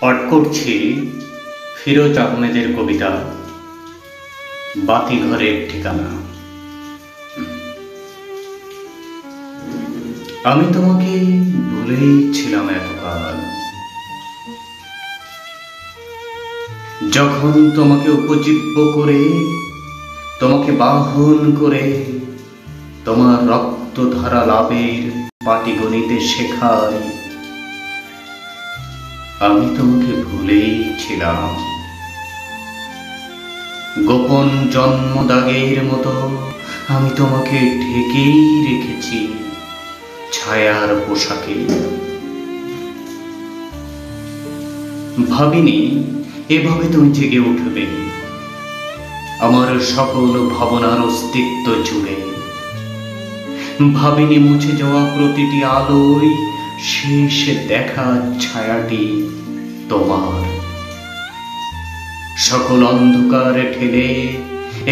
পাঠ করছি ফিরোজ আহমেদের কবিতা বাতিঘরের ঠিকানা। আমি তোমাকে ভুলেই ছিলাম এতকাল, যখন তোমাকে উপজীব্য করে, তোমাকে বাহন করে তোমার রক্তধারা লাভের পাটিগণিতে শেখাই। আমি তোমাকে ভুলেই ছিলাম, গোপন জন্মদাগের মতো আমি তোমাকে ঢেকেই রেখেছি ছায়ার পোশাকে। ভাবিনি এভাবে তুমি জেগে উঠবে আমার সকল ভাবনার অস্তিত্ব জুড়ে। ভাবিনি মুছে যাওয়া প্রতিটি আলোয় শেষ দেখা ছায়াটি তোমার। সকল অন্ধকার ঠেলে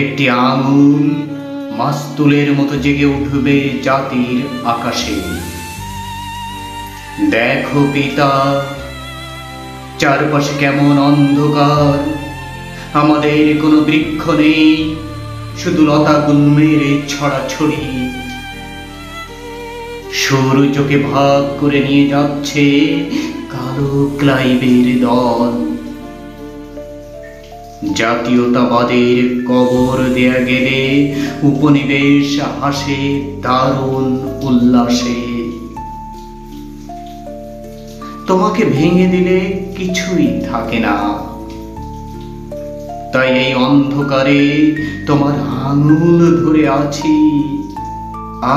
একটি আঙুল মাস্তুলের মতো জেগে উঠবে জাতির আকাশে। দেখো পিতা, চারপাশে কেমন অন্ধকার, আমাদের কোনো বৃক্ষ নেই, শুধু লতা গুল্মের ছড়াছড়ি। সূর্যকে ভাগ করে নিয়ে যাচ্ছে কালো ক্লাইবের দল। জাতীয়তাবাদের কবর দেয়া গেলে উপনিবেশ হাসে দারুণ উল্লাসে। তোমাকে ভেঙে দিলে কিছুই থাকে না, তাই এই অন্ধকারে তোমার আঙুল ধরে আছি।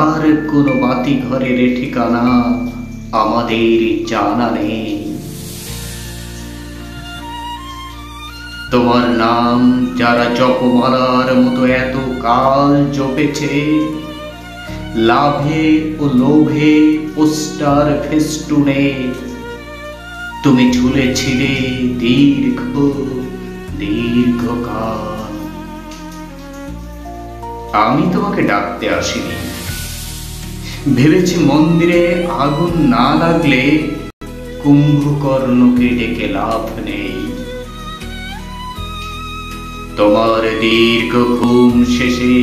আর কোনো বাতি ঘরের ঠিকানা আমাদের জানা নেই। তোমার নাম যারা জপমালার মতো এত কাল জপেছে, লাভে ও লোভে পোস্টার ফেস্টুনে তুমি ঝুলেছিলে দীর্ঘকাল। আমি তোমাকে ডাকতে আসিনি, ভেবেছি মন্দিরে আগুন না লাগলে কুম্ভকর্ণকে ডেকে লাভ নেই। তোমার দীর্ঘ ঘুম শেষে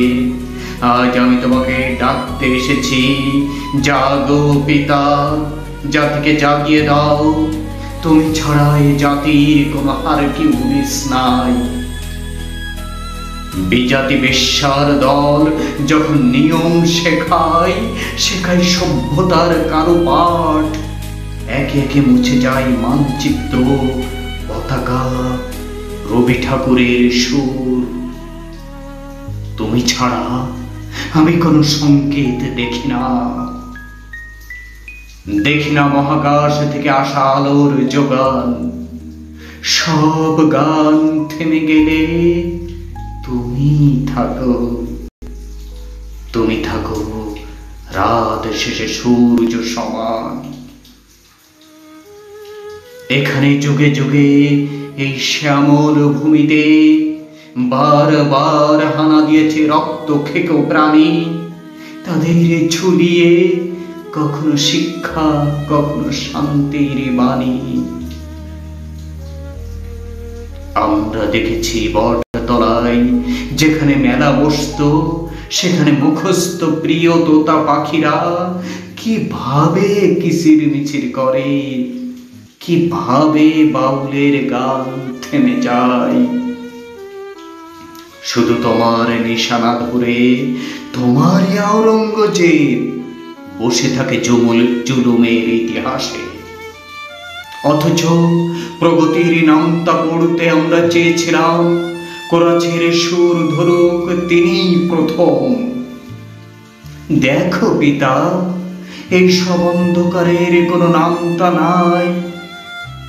আজ আমি তোমাকে ডাকতে এসেছি। জাগো পিতা, জাতিকে জাগিয়ে দাও। তুমি ছাড়াই জাতির কোনো হারকিউলিস নাই। বিজাতি বেশ্যার দল যখন নিয়ম শেখায় সভ্যতার কারো পাঠ। একে একে মুছে যায় মানচিত্র, পতাকা, রবি ঠাকুরের সুর। তুমি ছাড়া আমি কোনো সংকেত দেখি না। দেখি না মহাকাশ থেকে আসা আলোর যোগান। সব গান থেমে গেলে তুমি থাকো রাত শেষে সূর্য সমান। এখানে যুগে যুগে এই শ্যামল ভূমিতে বারবার হানা দিয়েছে রক্ত খেকো প্রাণী। তাদের ঝুলিয়ে কখনো শিক্ষা, কখনো শান্তির বাণী। আমরা দেখেছি বটতলায় যেখানে মেলা বসত, সেখানে মুখস্থ প্রিয় তোতা পাখিরা কিভাবে কিচির মিচির করে, কিভাবে বাউলের গান থেমে যায়। শুধু তোমার নিশানা ধরে তোমারই আওরঙ্গজেব বসে থাকে জুলুমের ইতিহাসে। অথচ প্রগতির নামটা পড়তে আমরা চেয়েছিলাম কোরাছের সুর ধরুক তিনি প্রথম। দেখো পিতা, এই সব অন্ধকারের কোনো নামটা নাই।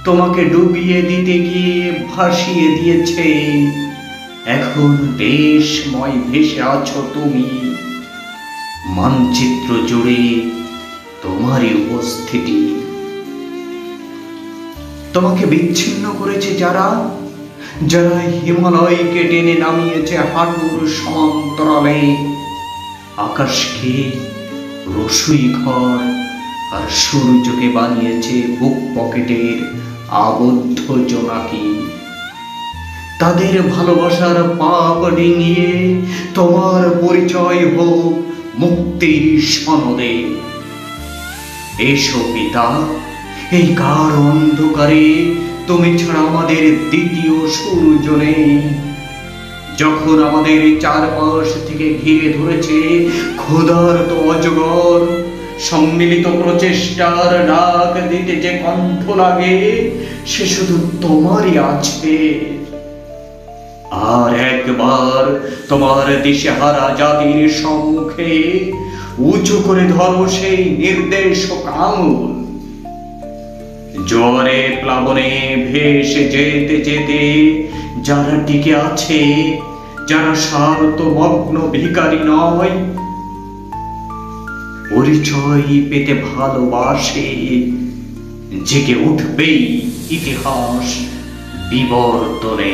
তোমাকে ডুবিয়ে দিতে গিয়ে ভাসিয়ে দিয়েছে। এখন দেশময় ভেসে আছো তুমি, মানচিত্র জুড়ে তোমারই উপস্থিতি। তোমাকে বিচ্ছিন্ন করেছে যারা হিমালয়কে টেনে নামিয়েছে হাঁটুর সমান্তরালে। আকাশকে রসুই ঘর আর সূর্যকে বানিয়েছে বুক পকেটের আবদ্ধ জোনাকি। তাদের ভালোবাসার পাপ ডিঙিয়ে তোমার পরিচয় হোক মুক্তির সনদে। এসো পিতা, এই কার অন্ধকারে তুমি ছাড়া আমাদের দ্বিতীয় সূর্য নেই। যখন আমাদের চারপাশ থেকে ঘিরে ধরেছে ক্ষুধার্ত অজগর, সম্মিলিত প্রচেষ্টার ডাক দিতে যে কণ্ঠ লাগে সে শুধু তোমারই আছে। আর একবার তোমার দিশেহারা জাতির সম্মুখে উঁচু করে ধরো সেই নির্দেশক আঙুল। জোয়ারে প্লাবনে ভেসে যেতে যেতে যারা টিকে আছে, যারা স্বার্থমগ্ন ভিখারি নয়, পরিচয় পেতে ভালোবাসে, জেগে উঠবেই ইতিহাস বিবর্তনে।